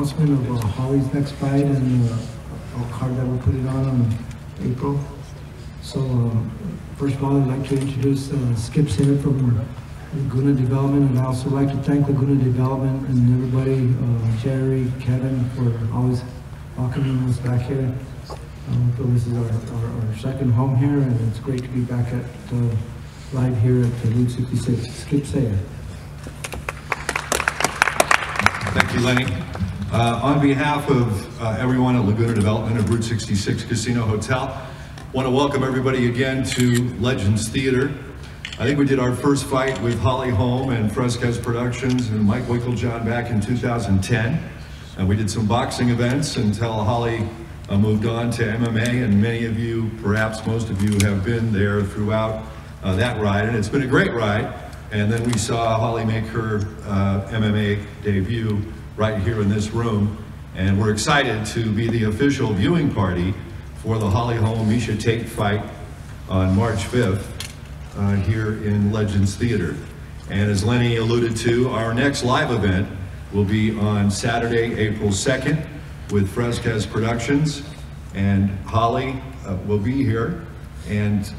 announcement of Holly's next fight and a card that we're putting on April. So first of all, I'd like to introduce Skip Sayer from Laguna Development, and I'd also like to thank Laguna Development and everybody, Jerry, Kevin, for always welcoming us back here. So this is our second home here, and it's great to be back at live here at Route 66. Skip Sayer. Thank you, Lenny. On behalf of everyone at Laguna Development of Route 66 Casino Hotel, I want to welcome everybody again to Legends Theater. I think we did our first fight with Holm and Fresquez Productions and Mike Winklejohn back in 2010. And we did some boxing events until Holly moved on to MMA, and many of you, perhaps most of you, have been there throughout that ride, and it's been a great ride. And then we saw Holly make her MMA debut right here in this room, and we're excited to be the official viewing party for the Holly Holm Miesha Tate fight on March 5th here in Legends Theater. And as Lenny alluded to, our next live event will be on Saturday, April 2nd with Fresquez Productions, and Holly will be here, and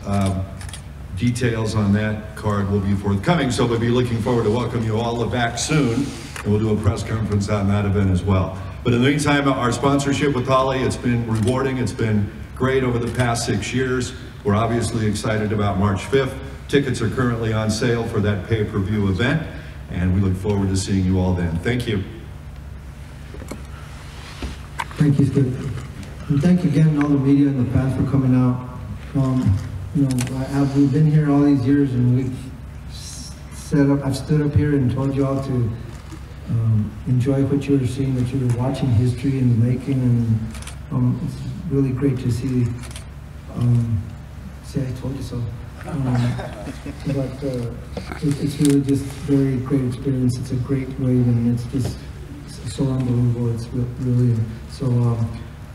details on that card will be forthcoming. So we'll be looking forward to welcome you all back soon, and we'll do a press conference on that event as well. But in the meantime, our sponsorship with Holly, it's been rewarding. It's been great over the past 6 years. We're obviously excited about March 5th. Tickets are currently on sale for that pay-per-view event, and we look forward to seeing you all then. Thank you. Thank you, Skip. And thank you again all the media and the fans for coming out. You know, we've been here all these years, and we've I've stood up here and told you all to enjoy what you were seeing, that you were watching history in the making, and it's really great to see. See, I told you so. But it's really just very great experience. It's a great wave, and it's just so unbelievable. It's really so.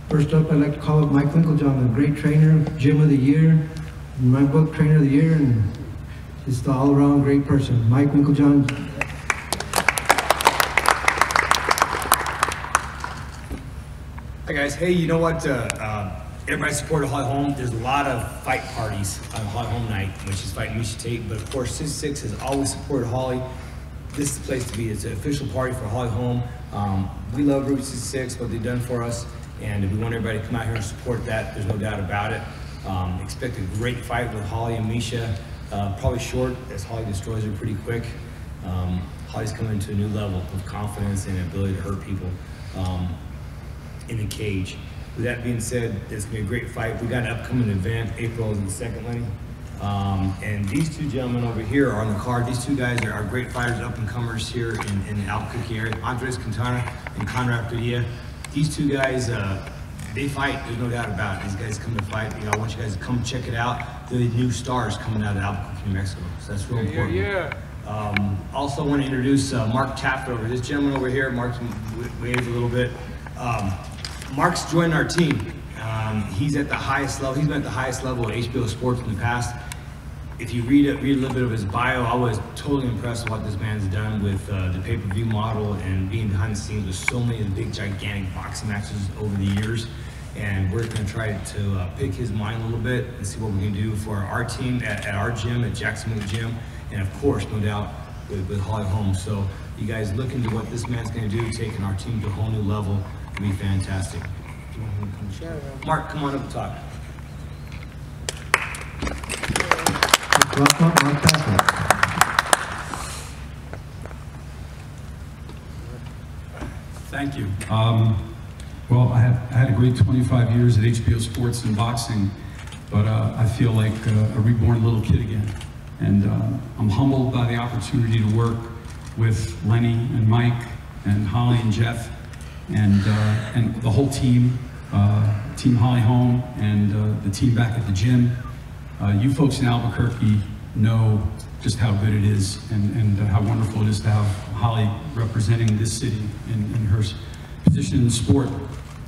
First up, I'd like to call up Mike Winklejohn, a great trainer, Gym of the Year, in my book, Trainer of the Year, and just the all-around great person. Mike Winklejohn. Hi guys. Hey, you know what? Everybody supported Holly Holm. There's a lot of fight parties on Holly Holm night, which is fighting Miesha Tate. But of course, 66 has always supported Holly. This is the place to be. It's an official party for Holly Holm. We love Route 66, what they've done for us, and we want everybody to come out here and support that. There's no doubt about it. Expect a great fight with Holly and Miesha. Probably short, as Holly destroys her pretty quick. Holly's coming to a new level of confidence and ability to hurt people in the cage. With that being said, it's gonna be a great fight. We got an upcoming event, April is the 2nd, Lenny. And these two gentlemen over here are on the card. These two guys are great fighters, up-and-comers here in the Albuquerque area. Andres Quintana and Conrad Padilla. These two guys, they fight, there's no doubt about it. These guys come to fight. You know, I want you guys to come check it out. They're the new stars coming out of Albuquerque, New Mexico. So that's real important. Also want to introduce Mark Taftover. This gentleman over here, Mark waves a little bit. Mark's joined our team. He's at the highest level. He's been at the highest level at HBO Sports in the past. If you read a little bit of his bio, I was totally impressed with what this man's done with the pay-per-view model and being behind the scenes with so many of the big, gigantic boxing matches over the years. And we're going to try to pick his mind a little bit and see what we can do for our team at our gym, at Jacksonville Gym, and of course, no doubt, with Holly Holm. So you guys look into what this man's going to do, taking our team to a whole new level. It'll be fantastic. Mark, come on up and talk. Thank you. Well, I had a great 25 years at HBO Sports and boxing, but I feel like a reborn little kid again. And I'm humbled by the opportunity to work with Lenny and Mike and Holly and Jeff and the whole team, Team Holly Holm and the team back at the gym. You folks in Albuquerque know just how good it is and how wonderful it is to have Holly representing this city in her position in the sport.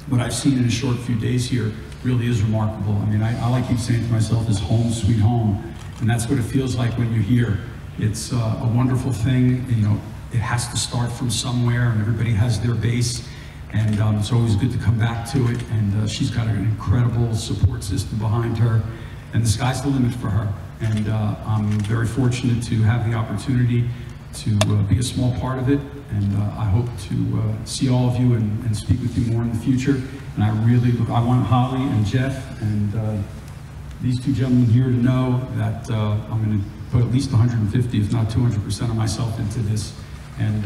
What I've seen in a short few days here really is remarkable. I mean, all I keep saying to myself is home, sweet home. And that's what it feels like when you're here. It's a wonderful thing. You know, it has to start from somewhere and everybody has their base. And it's always good to come back to it, and she's got an incredible support system behind her, and the sky's the limit for her. And I'm very fortunate to have the opportunity to be a small part of it, and I hope to see all of you and speak with you more in the future. And I want Holly and Jeff and these two gentlemen here to know that I'm going to put at least 150, if not 200% of myself into this, and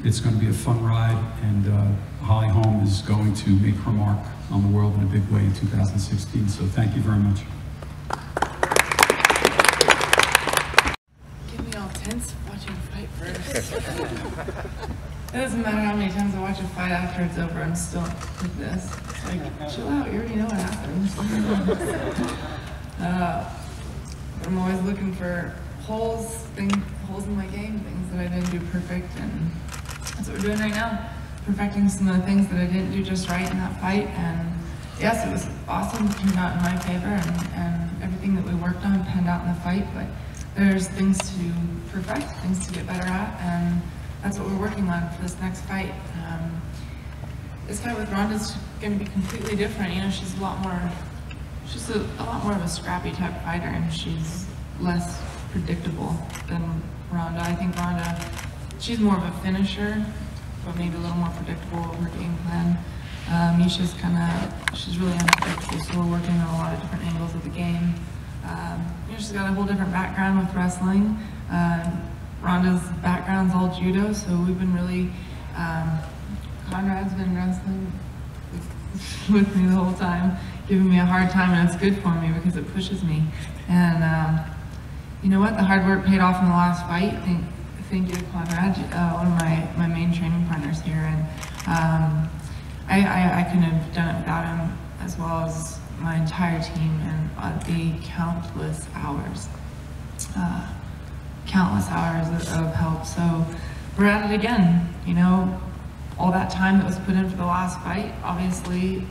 it's going to be a fun ride, and Holly Holm is going to make her mark on the world in a big way in 2016, so thank you very much. Get me all tense watching a fight first. It doesn't matter how many times I watch a fight after it's over, I'm still like this. It's like, chill out, you already know what happens. I'm always looking for holes in my game, things that I didn't do perfect, and that's what we're doing right now. Perfecting some of the things that I didn't do just right in that fight, and yes, it was awesome, it turned out in my favor, and everything that we worked on panned out in the fight, but there's things to perfect, things to get better at, and that's what we're working on for this next fight. This fight with Ronda's going to be completely different. You know, she's a lot more of a scrappy type fighter, and she's less predictable than Ronda. I think Ronda, she's more of a finisher, but maybe a little more predictable with her game plan. Miesha's she's really unpredictable, so we're working on a lot of different angles of the game. You know, she's got a whole different background with wrestling. Ronda's background's all judo, so we've been really, Conrad's been wrestling with me the whole time, giving me a hard time, and it's good for me because it pushes me. And you know what? The hard work paid off in the last fight. Thank you to Conrad, one of my main training partners here, and I couldn't have done it without him, as well as my entire team, and the countless hours of help. So we're at it again. You know, all that time that was put in for the last fight obviously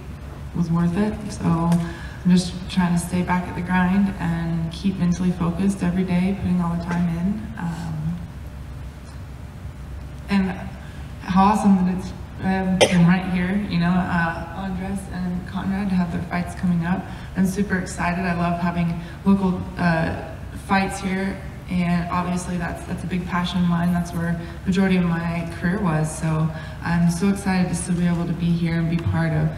was worth it. So I'm just trying to stay back at the grind and keep mentally focused every day, putting all the time in. And how awesome that it's been right here, you know, Andres and Conrad to have their fights coming up. I'm super excited. I love having local fights here, and obviously that's a big passion of mine. That's where the majority of my career was. So I'm so excited to still be able to be here and be part of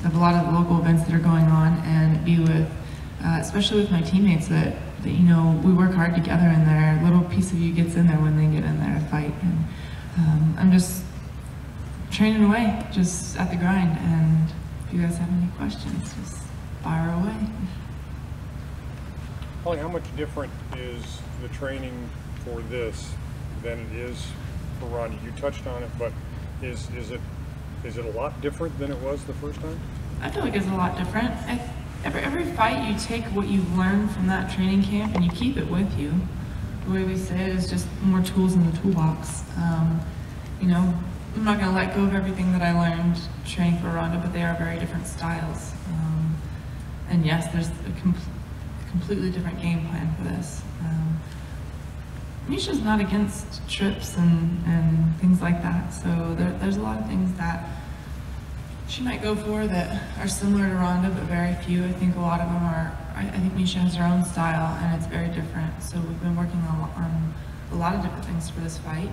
a lot of the local events that are going on, and be with, especially with my teammates that you know, we work hard together, and their little piece of you gets in there when they get in there to fight. And I'm just training away, just at the grind, and if you guys have any questions, just fire away. Holly, how much different is the training for this than it is for Ronda? You touched on it, but is it a lot different than it was the first time? I feel like it's a lot different. Every fight, you take what you've learned from that training camp and you keep it with you. The way we say it is just more tools in the toolbox. You know, I'm not going to let go of everything that I learned training for Ronda, but they are very different styles. And yes, there's a completely different game plan for this. Miesha's not against trips and things like that, so there's a lot of things that she might go for that are similar to Ronda, but very few. I think a lot of them are, I think Miesha has her own style, and it's very different. So we've been working on a lot of different things for this fight.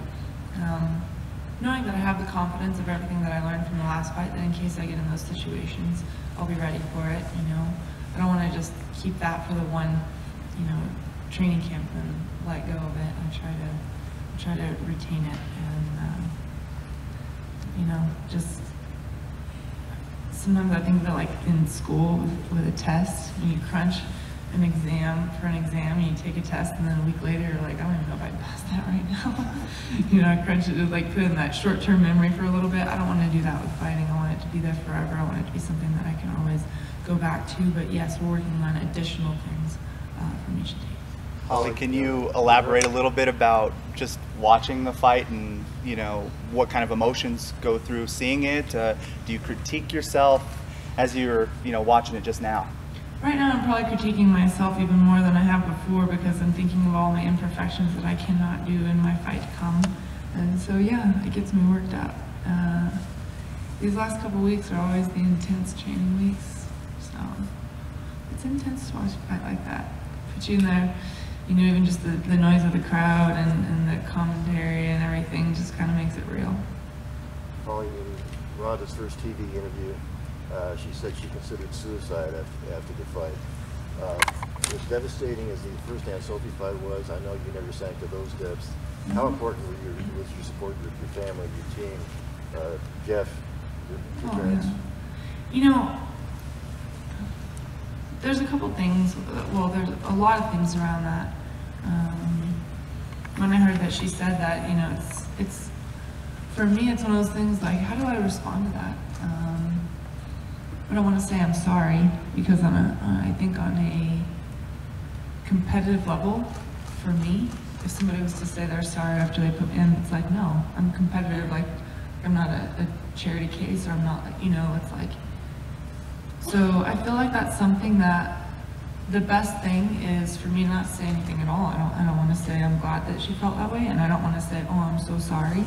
Knowing that I have the confidence of everything that I learned from the last fight, that in case I get in those situations, I'll be ready for it, you know. I don't want to just keep that for the one, you know, training camp and let go of it. I try to retain it, and you know, just sometimes I think that, like in school with a test, when you crunch an exam for an exam, and you take a test, and then a week later you're like, I don't even know if I can pass that right now. You know, I crunch it to like put in that short-term memory for a little bit. I don't want to do that with fighting. I want it to be there forever. I want it to be something that I can always go back to. But yes, we're working on additional things for Miesha Tate. Holly, can you elaborate a little bit about just watching the fight, and you know, what kind of emotions go through seeing it? Do you critique yourself as you're, you know, watching it just now? Right now I'm probably critiquing myself even more than I have before, because I'm thinking of all my imperfections that I cannot do in my fight to come. And so yeah, it gets me worked up. these last couple weeks are always the intense training weeks. So it's intense to watch a fight like that. Put you in there, you know, even just the noise of the crowd and the commentary and everything just kind of makes it real. Holly, in Ronda's first TV interview, she said she considered suicide after the fight. As devastating as the first-hand Sophie fight was, I know you never sank to those depths. How important was your support with your family, your team, Jeff, your parents? Yeah. You know, there's a couple things, well, there's a lot of things around that. When I heard that she said that, you know, it's for me, it's one of those things like, how do I respond to that? I don't want to say I'm sorry, because I think on a competitive level, for me, if somebody was to say they're sorry after they put me in, it's like, no, I'm competitive, like, I'm not a charity case, or I'm not, you know, it's like, so I feel like that's something that the best thing is for me not to say anything at all. I don't want to say I'm glad that she felt that way, and I don't want to say, oh, I'm so sorry.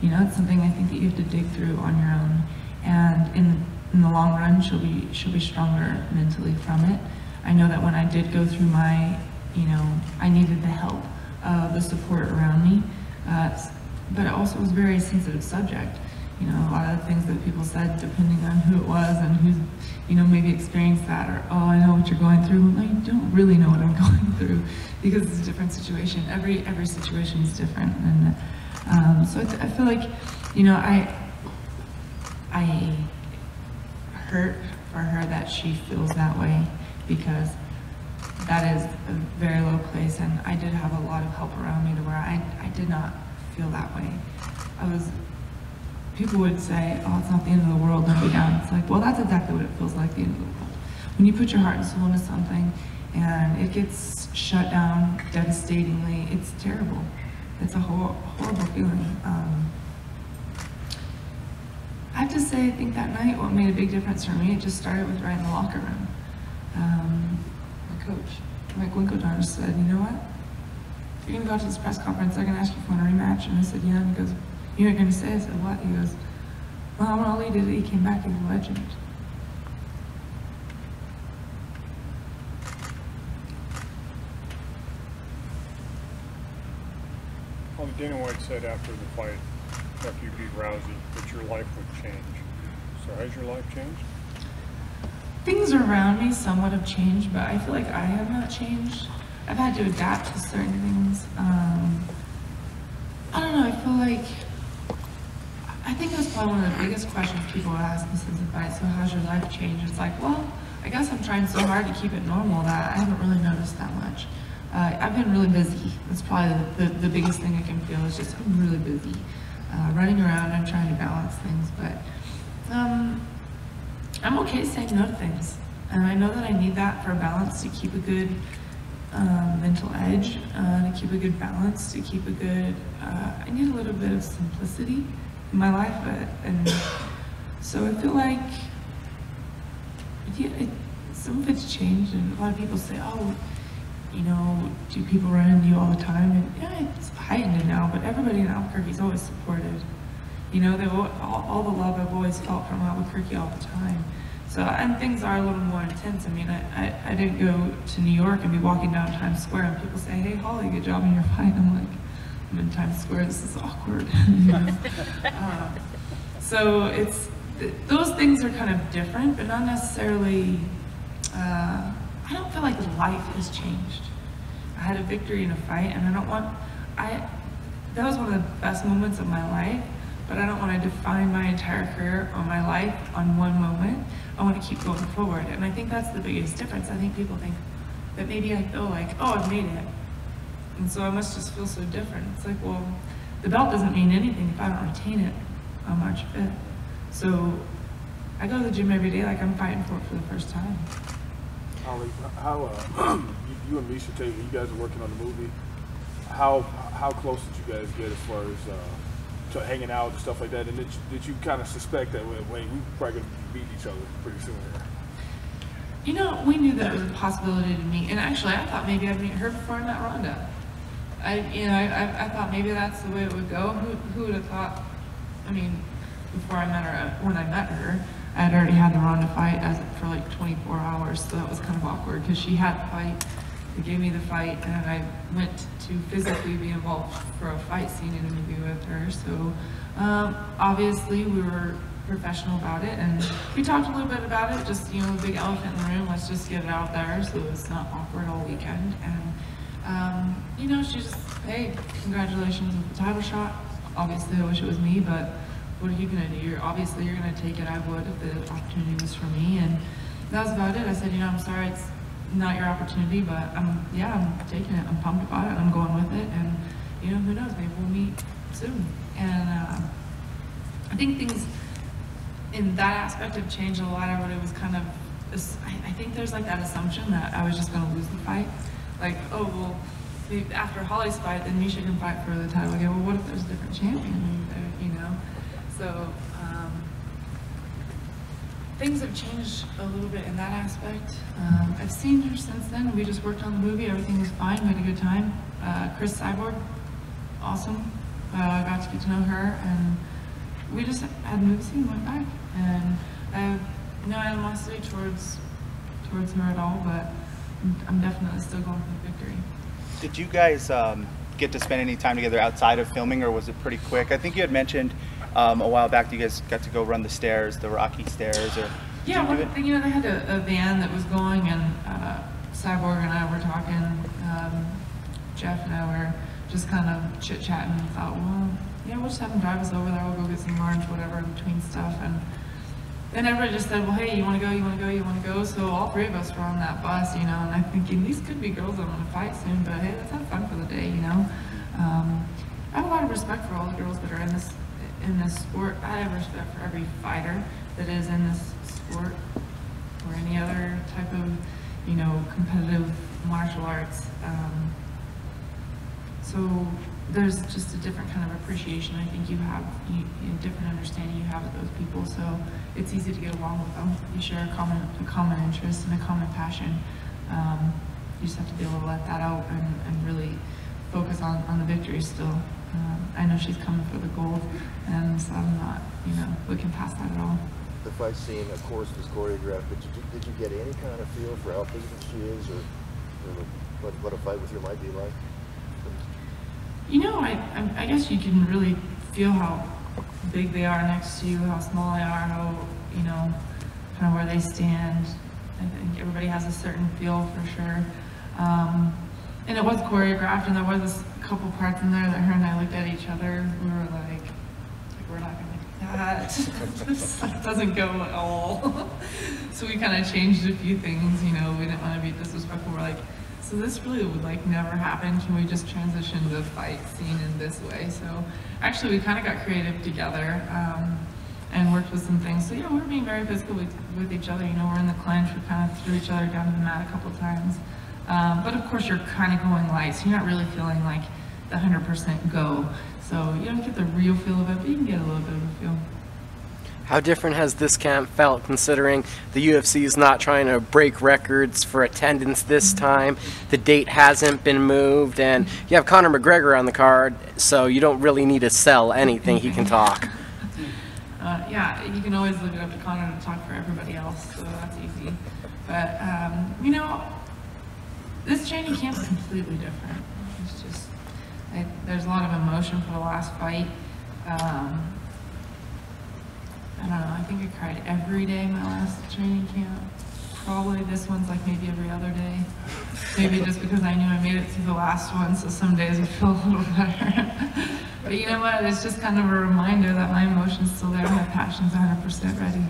You know, it's something I think that you have to dig through on your own, and in the long run, she'll be stronger mentally from it. I know that when I did go through my, you know, I needed the help, the support around me, but it also was a very sensitive subject. You know, a lot of the things that people said, depending on who it was and who's, you know, maybe experienced that, or, oh, I know what you're going through. Well, you don't really know what I'm going through, because it's a different situation. Every situation is different, and so I feel like, you know, I hurt for her that she feels that way, because that is a very low place, and I did have a lot of help around me to where I did not feel that way. People would say, oh, it's not the end of the world, don't be down. It's like, well, that's exactly what it feels like, the end of the world. When you put your heart and soul into something and it gets shut down devastatingly, it's terrible. It's a horrible feeling. I have to say, I think that night what made a big difference for me, it just started with right in the locker room. My coach, Mike Winklejohn, said, you know what? If you're gonna go out to this press conference, they're gonna ask you for a rematch. And I said, yeah, and he goes, you ain't gonna say? I said, what? He goes, well, when Ali did it, he came back, he's a legend. Well, Dana White said after the fight, after you beat Rousey, that your life would change. So has your life changed? Things around me somewhat have changed, but I feel like I have not changed. I've had to adapt to certain things. I don't know, I feel like, I think that's probably one of the biggest questions people ask me since the fight, so how's your life changed? It's like, well, I guess I'm trying so hard to keep it normal that I haven't really noticed that much. I've been really busy. That's probably the biggest thing I can feel is just I'm really busy. Running around and trying to balance things, but I'm okay saying no to things. And I know that I need that for balance, to keep a good mental edge, to keep a good balance, to keep a good, I need a little bit of simplicity in my life, and so I feel like, yeah, some of it's changed, and a lot of people say, oh, you know, do people run into you all the time? And yeah, it's heightened now, but everybody in Albuquerque's always supported. You know, all the love I've always felt from Albuquerque all the time. So, and things are a little more intense. I mean, I didn't go to New York and be walking down Times Square and people say, hey, Holly, good job in your fight. I'm like, I'm in Times Square, this is awkward. You know? So those things are kind of different, but not necessarily, I don't feel like life has changed. I had a victory in a fight, and that was one of the best moments of my life, but I don't want to define my entire career or my life on one moment. I want to keep going forward, and I think that's the biggest difference. I think people think that maybe I feel like, oh, I've made it, and so I must just feel so different. It's like, well, the belt doesn't mean anything if I don't retain it on March 5th. So I go to the gym every day like I'm fighting for it for the first time. Holly, how you and Miesha Tate, you guys are working on the movie. How close did you guys get as far as to hanging out and stuff like that? And did you kind of suspect that we probably gonna beat each other pretty soon here? You know, we knew that it was a possibility to meet, and actually, I thought maybe I'd meet her before I met Ronda. I thought maybe that's the way it would go. Who would have thought? I mean, before I met her, when I met her, I had already had the Ronda fight for like 24 hours, so that was kind of awkward because she had the fight, they gave me the fight, and I went to physically be involved for a fight scene interview with her. So obviously we were professional about it, and we talked a little bit about it, just, you know, big elephant in the room, let's just get it out there so it's not awkward all weekend. And you know, she just, hey, congratulations with the title shot. Obviously I wish it was me, but what are you gonna do? Obviously you're gonna take it. I would if the opportunity was for me, and that was about it. I said, you know, I'm sorry it's not your opportunity, but I'm taking it. I'm pumped about it. I'm going with it, and you know, who knows? Maybe we'll meet soon. And I think things in that aspect have changed a lot. Everybody was kind of, I think there's like that assumption that I was just gonna lose the fight. Like, oh well, after Holly's fight, then Miesha can fight for the title again. Well, what if there's a different champion there, you know? So things have changed a little bit in that aspect. I've seen her since then. We just worked on the movie. Everything was fine. We had a good time. Chris Cyborg, awesome. Got to get to know her, and we just had a movie scene and went back. And I have no animosity towards her at all, but I'm definitely still going for the victory. Did you guys get to spend any time together outside of filming, or was it pretty quick? I think you had mentioned a while back that you guys got to go run the stairs, the rocky stairs, or yeah, one thing, you know, they had a van that was going, and Cyborg and I were talking. Jeff and I were just kind of chit-chatting and thought, well, yeah, we'll just have them drive us over there. We'll go get some lunch, whatever, in between stuff. And everybody just said, well, hey, you want to go, you want to go, you want to go? So all three of us were on that bus, you know, and I'm thinking, these could be girls that want to fight soon, but hey, let's have fun for the day, you know? I have a lot of respect for all the girls that are in this sport. I have respect for every fighter that is in this sport or any other type of, you know, competitive martial arts. So there's just a different kind of appreciation I think you have, a different understanding you have of those people. So it's easy to get along with them. You share a common interest and a common passion. You just have to be able to let that out and really focus on the victory still. I know she's coming for the gold, and so I'm not, you know, looking past that at all. The fight scene, of course, was choreographed, but did you get any kind of feel for how physical she is, or what a fight with her might be like? You know, I guess you can really feel how big they are next to you, how small they are, how, you know, kind of where they stand. I think everybody has a certain feel for sure. And it was choreographed, and there was a couple parts in there that her and I looked at each other. We were like we're not gonna do that. This doesn't go at all. So we kind of changed a few things, you know, we didn't want to be disrespectful. We're like, so this really would like never happen. Can we just transition the fight scene in this way? So actually we kind of got creative together and worked with some things. So yeah, we're being very physical with each other. You know, we're in the clinch. We kind of threw each other down to the mat a couple times. But of course you're kind of going light, so you're not really feeling like the 100% go. So you don't get the real feel of it, but you can get a little bit of a feel. How different has this camp felt, considering the UFC is not trying to break records for attendance this time? The date hasn't been moved, and you have Conor McGregor on the card, so you don't really need to sell anything. He can talk. Yeah, you can always look it up to Conor to talk for everybody else, so that's easy. But, you know, this training camp is completely different. It's just, there's a lot of emotion for the last fight. I don't know, I think I cried every day my last training camp. Probably this one's like maybe every other day. Maybe just because I knew I made it through the last one, so some days I feel a little better. But you know what, it's just kind of a reminder that my emotion's still there, my passion's 100% ready.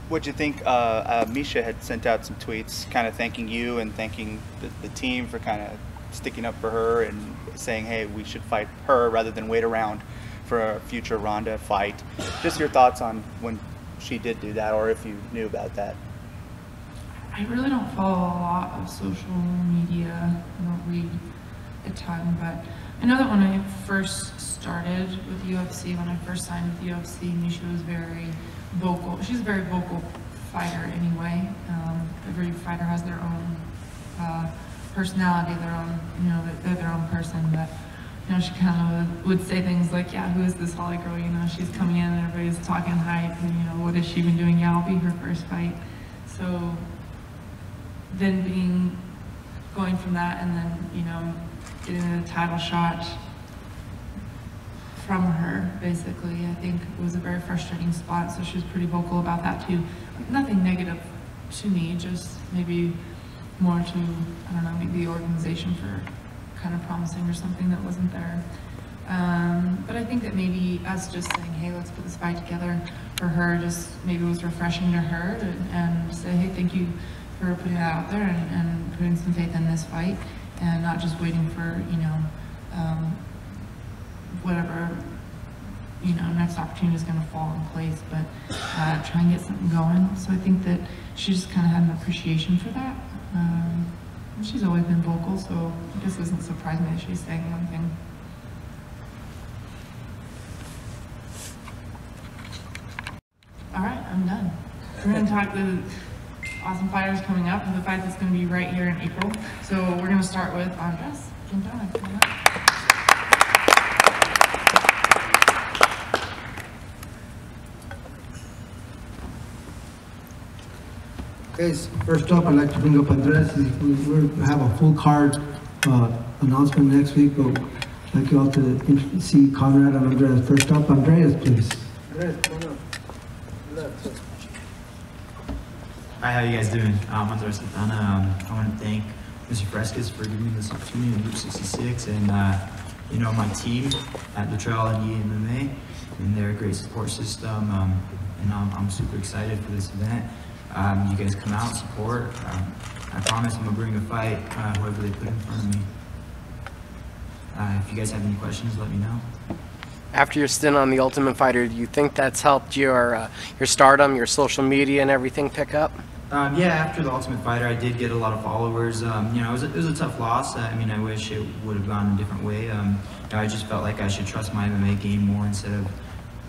What'd you think? Miesha had sent out some tweets kind of thanking you and thanking the team for kind of sticking up for her and saying, hey, we should fight her rather than wait around for a future Ronda fight. Just your thoughts on when she did do that, or if you knew about that. I really don't follow a lot of social media. I don't read a ton, but I know that when I first started with UFC, when I first signed with UFC, Miesha was very vocal. She's a very vocal fighter anyway. Every fighter has their own personality, their own, you know, they're their own person. But you know, she kind of would say things like, yeah, who is this Holly girl? You know, she's coming in and everybody's talking hype and, you know, what has she been doing? Yeah, I'll be her first fight. So then going from that and then, you know, getting a title shot from her, basically, I think it was a very frustrating spot. So she was pretty vocal about that too. Nothing negative to me, just maybe more to, I don't know, maybe the organization for kind of promising or something that wasn't there. But I think that maybe us just saying, hey, let's put this fight together for her, just maybe was refreshing to her and say, hey, thank you for putting that out there and putting some faith in this fight and not just waiting for, you know, whatever, you know, next opportunity is going to fall in place, but try and get something going. So I think that she just kind of had an appreciation for that. She's always been vocal, so I guess it doesn't surprise me that she's saying one thing. All right, I'm done. We're going to talk the awesome fighters coming up, and the fight that's going to be right here in April. So we're going to start with Andres. Okay, first up, I'd like to bring up Andres. We have a full card announcement next week, but I'd like you all to see Conrad and Andres. First up, Andreas, please. Andreas, come on up. Hi, how you guys doing? I'm Andres Santana. I want to thank Mr. Fresquez for giving me this opportunity in Group 66 and you know, my team at the Trail and MMA and their great support system. And I'm super excited for this event. You guys come out, support. I promise I'm gonna bring a fight, whoever they put in front of me. If you guys have any questions, let me know. After your stint on The Ultimate Fighter, do you think that's helped your stardom, your social media, and everything pick up? Yeah, after The Ultimate Fighter, I did get a lot of followers. You know, it was a tough loss. I mean, I wish it would have gone a different way. You know, I just felt like I should trust my MMA game more instead of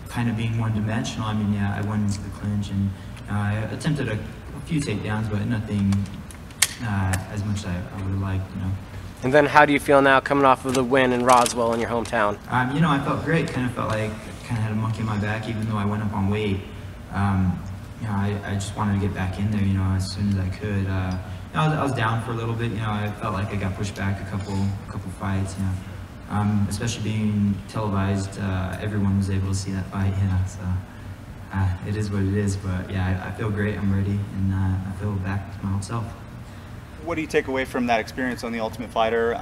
kind of being one-dimensional. I mean, yeah, I went into the clinch and I attempted a few takedowns, but nothing as much as I would have liked, you know. And then how do you feel now coming off of the win in Roswell in your hometown? You know, I felt great. Kind of felt like I kind of had a monkey in my back, even though I went up on weight. You know, I just wanted to get back in there, you know, as soon as I could. You know, I was down for a little bit. You know, I felt like I got pushed back a couple fights. You know, especially being televised, everyone was able to see that fight. You know, so. It is what it is, but yeah, I feel great, I'm ready, and I feel back to my old self. What do you take away from that experience on The Ultimate Fighter?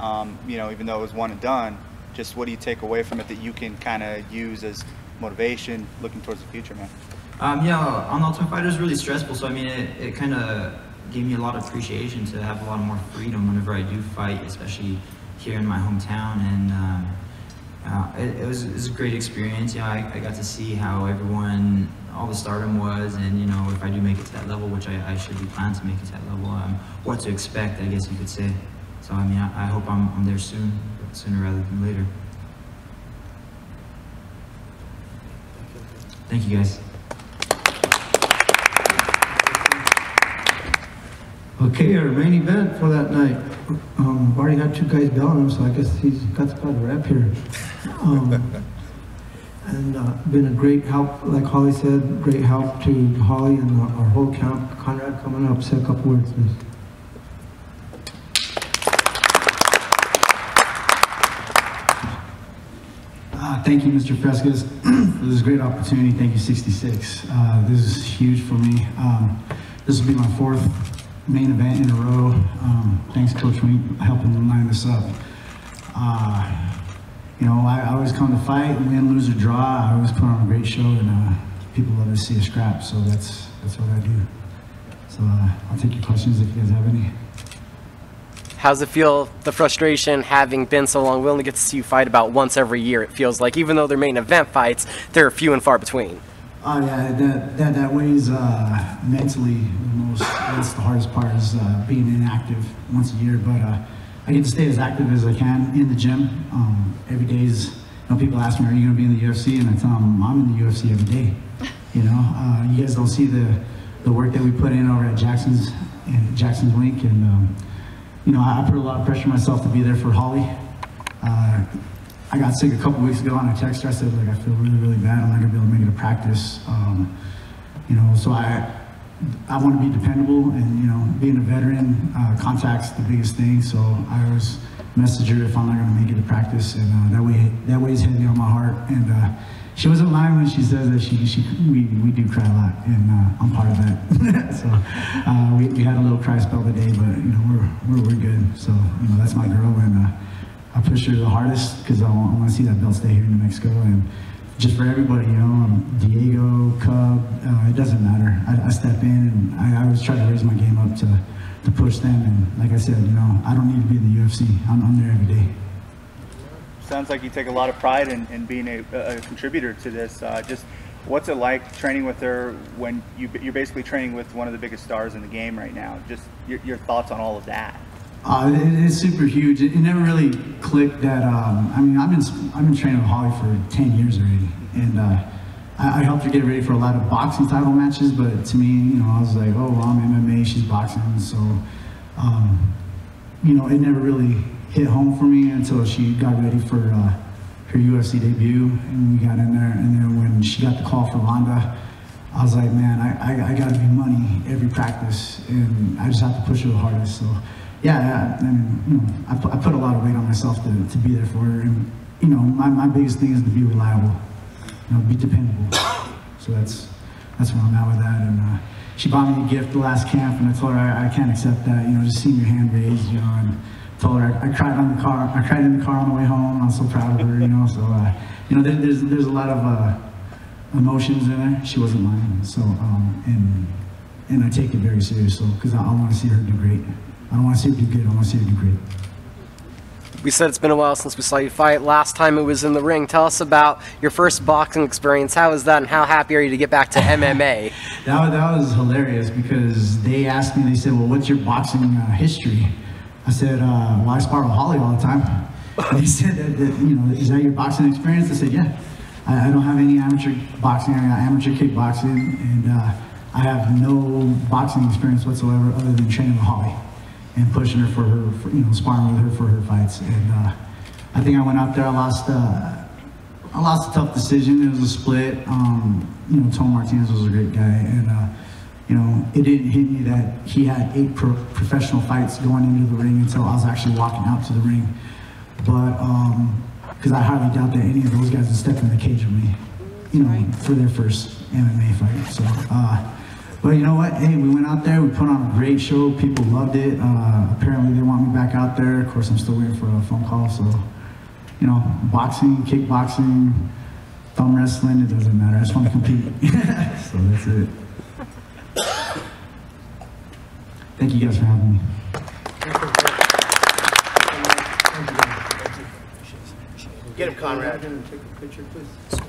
You know, even though it was one and done, just what do you take away from it that you can kind of use as motivation looking towards the future, man? Yeah, on The Ultimate Fighter is really stressful, so I mean, it kind of gave me a lot of appreciation to have a lot more freedom whenever I do fight, especially here in my hometown, and it was a great experience. Yeah, I got to see how everyone, all the stardom was, and you know, if I do make it to that level, which I should be planning to make it to that level, what to expect, I guess you could say. So I mean, I hope I'm there soon, sooner rather than later. Thank you, guys. Okay, our main event for that night. We've already got two guys belling him, so I guess he's got the spot to wrap here. And been a great help, like Holly said, great help to Holly and our whole camp. Conrad, coming up, say a couple words, please. Thank you, Mr. Fresquez, for this great opportunity. Thank you, 66. This is huge for me. This will be my fourth main event in a row. Thanks, Coach Wink, helping them line this up. You know, I always come to fight, win, lose, or draw. I always put on a great show, and people love to see a scrap, so that's what I do. So I'll take your questions if you guys have any. How's it feel, the frustration having been so long? We only get to see you fight about once every year, it feels like. Even though they're main event fights, they're few and far between. Oh yeah, that weighs mentally the most. That's the hardest part, is being inactive once a year. But I get to stay as active as I can in the gym. Every day is, you know, people ask me, are you going to be in the UFC? And I tell them, I'm in the UFC every day. You know, you guys don't see the work that we put in over at Jackson's Wink, and you know, I put a lot of pressure on myself to be there for Holly. I got sick a couple weeks ago, and I texted her. I said, like, I feel really, really bad. I'm not gonna be able to make it to practice. You know, so I want to be dependable, and you know, being a veteran, contact's the biggest thing. So I always message her if I'm not gonna make it to practice, and that weighs heavy on my heart. And she wasn't lying when she says that we do cry a lot, and I'm part of that. So we had a little cry spell today, but you know, we're good. So you know, that's my girl, and I push her the hardest because I want to see that belt stay here in New Mexico, and just for everybody, you know, Diego, Cub, it doesn't matter. I step in, and I always try to raise my game up to push them. And like I said, you know, I don't need to be in the UFC. I'm there every day. Sounds like you take a lot of pride in being a contributor to this. Just what's it like training with her when you're basically training with one of the biggest stars in the game right now? Just your thoughts on all of that. It's super huge. It never really clicked that. I mean, I've been training with Holly for 10 years already, and I helped her get ready for a lot of boxing title matches. But to me, you know, I was like, oh, well, I'm MMA, she's boxing, so you know, it never really hit home for me until she got ready for her UFC debut, and we got in there. And then when she got the call for Ronda, I was like, man, I got to be money every practice, and I just have to push her the hardest. So. Yeah, I mean, you know, I put a lot of weight on myself to be there for her, and you know, my biggest thing is to be reliable, you know, be dependable. So that's where I'm at with that. And she bought me a gift the last camp, and I told her I can't accept that. You know, just seeing your hand raised, you know, and told her I cried in the car on the way home. I was so proud of her, you know. So you know, there's a lot of emotions in there. She wasn't lying, so and I take it very seriously because I want to see her do great. I don't want to see her do good, I want to see her do great. We said it's been a while since we saw you fight. Last time it was in the ring. Tell us about your first boxing experience. How was that, and how happy are you to get back to MMA? That was hilarious because they asked me, they said, well, what's your boxing history? I said, well, I spar with Holly all the time. And they said, that, you know, is that your boxing experience? I said, yeah. I don't have any amateur boxing. I got amateur kickboxing, and I have no boxing experience whatsoever other than training with Holly and pushing her for you know, sparring with her for her fights. And I think I went out there, I lost a tough decision. It was a split. You know, Tom Martinez was a great guy, and you know, it didn't hit me that he had 8 professional fights going into the ring until I was actually walking out to the ring. But because I highly doubt that any of those guys would step in the cage with me, you know, for their first MMA fight. So. But you know what? Hey, we went out there, we put on a great show, people loved it. Apparently they want me back out there. Of course, I'm still waiting for a phone call, so, you know, boxing, kickboxing, thumb wrestling, it doesn't matter. I just want to compete. So that's it. Thank you guys for having me. Get him, Conrad. Take a picture, please.